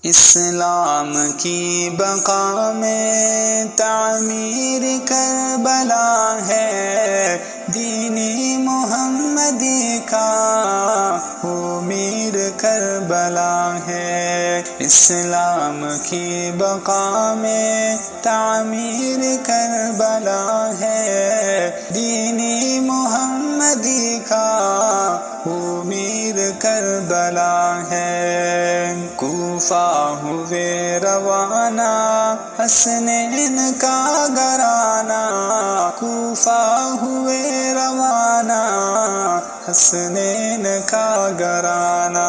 اسلام کی بقا میں تعمیر کربلا ہے، دین محمدی کا امیر کربلا ہے۔ اسلام کی بقا میں تعمیر کربلا ہے، دین محمدی کا امیر کربلا ہے۔ کوفہ ہوئے روانہ حسنین کا گھرانہ، کوفہ ہوئے روانہ حسنین کا گھرانہ،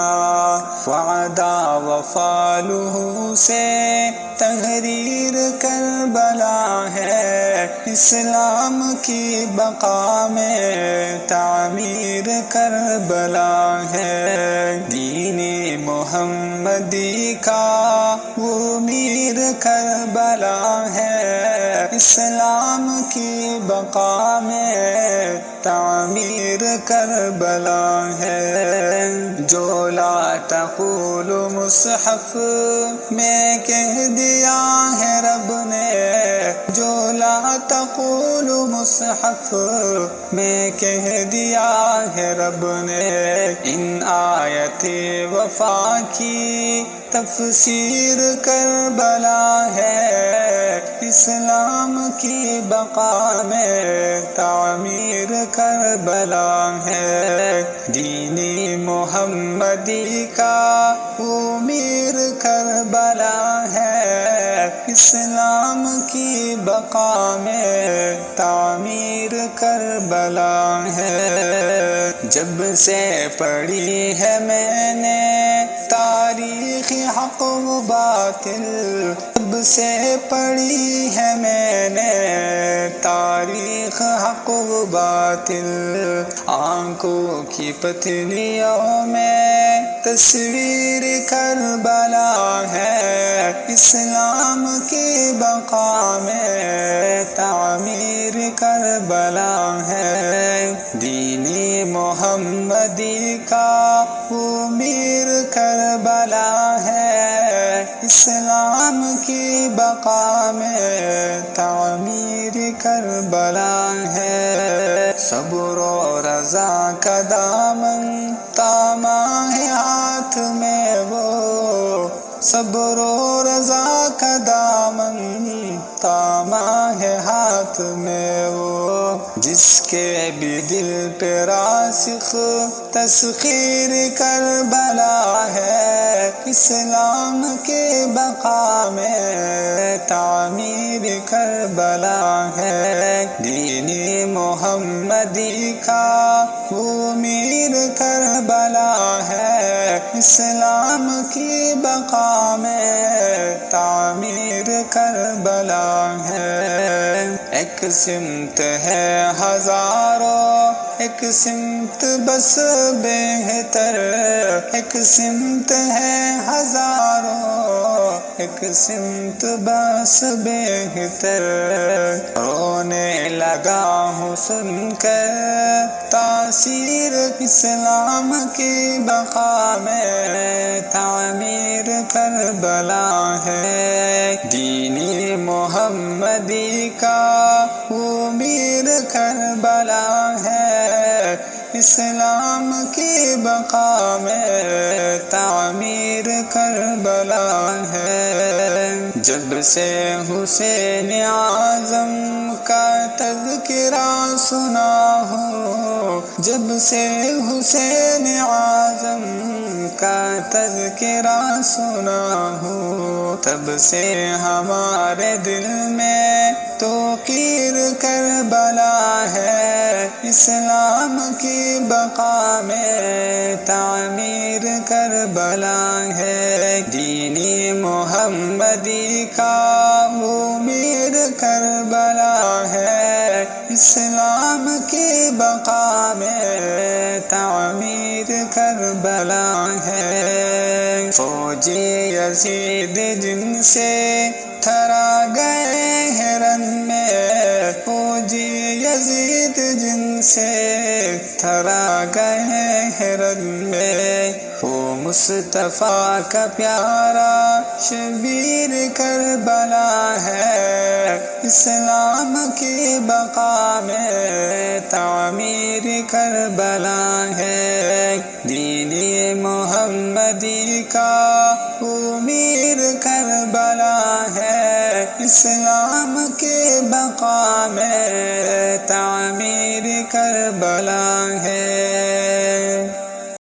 وعدہ وفالہ سے تحریر کربلا ہے۔ اسلام کی بقا میں تعمیر کربلا ہے، دین محمدی کا امیر کربلا ہے۔ اسلام کی بقا میں تعمیر کربلا ہے۔ جو لا تقول مصحف میں کہہ دیا ہے رب نے، جو لا تقول مصحف میں کہہ دیا ہے رب نے، ان آیت وفا کی تفسیر کربلا ہے۔ اسلام کی بقا میں تعمیر کربلا ہے، دین محمدی کا امیر کربلا ہے۔ اسلام کی بقا میں تعمیر کربلا ہے۔ جب سے پڑھی ہے میں نے تاریخ حق و باطل، جب سے پڑھی ہے میں نے تاریخ حق و باطل، آنکھوں کی پتلیوں میں تصویر کربلا ہے۔ اسلام کی بقا میں تعمیر کربلا ہے، دین محمدی کا امیر کربلا ہے۔ اسلام کی بقا میں تعمیر کربلا ہے۔ صبر و رضا کا دامن تاما ہے ہاتھ میں وہ، صبر و رضا کا دامن تاما ہے ہاتھ میں وہ، جس کے بھی دل پہ راسخ تسخیر کربلا ہے۔ اسلام کے بقا میں تعمیر کربلا ہے، دین محمدی کا امیر کربلا ہے۔ اسلام کی بقا میں تعمیر کربلا ہے۔ ایک سمت ہے ہزاروں، ایک سمت بس بہتر، ایک سمت ہے ہزاروں، ایک سمت بس بہتر، رونے لگا ہوں سن کر تاثیر۔ اسلام کی بقا میں تعمیر کربلا ہے، دین محمدی کا امیر کربلا ہے۔ اسلام کی بقا میں تعمیر کربلا ہے۔ جب سے حسین اعظم کا تذکرہ سنا ہوں، جب سے حسین اعظم کا تذکرہ سنا ہوں، تب سے ہمارے دل میں توقیر کربلا ہے۔ اسلام کی بقا میں تعمیر کربلا ہے، دین محمدی کا امیر کربلا ہے۔ اسلام کی بقا میں تعمیر کربلا ہے۔ فوجی یزید جن سے تھرا گئے ہیں رن میں، فوجی یزید جن سے تھرا گئے ہیں رن میں، وہ مصطفیٰ کا پیارا شبیر کربلا ہے، اسلام کی بقا میں تعمیر کربلا ہے، دین محمدی کا امیر کربلا ہے، اسلام کے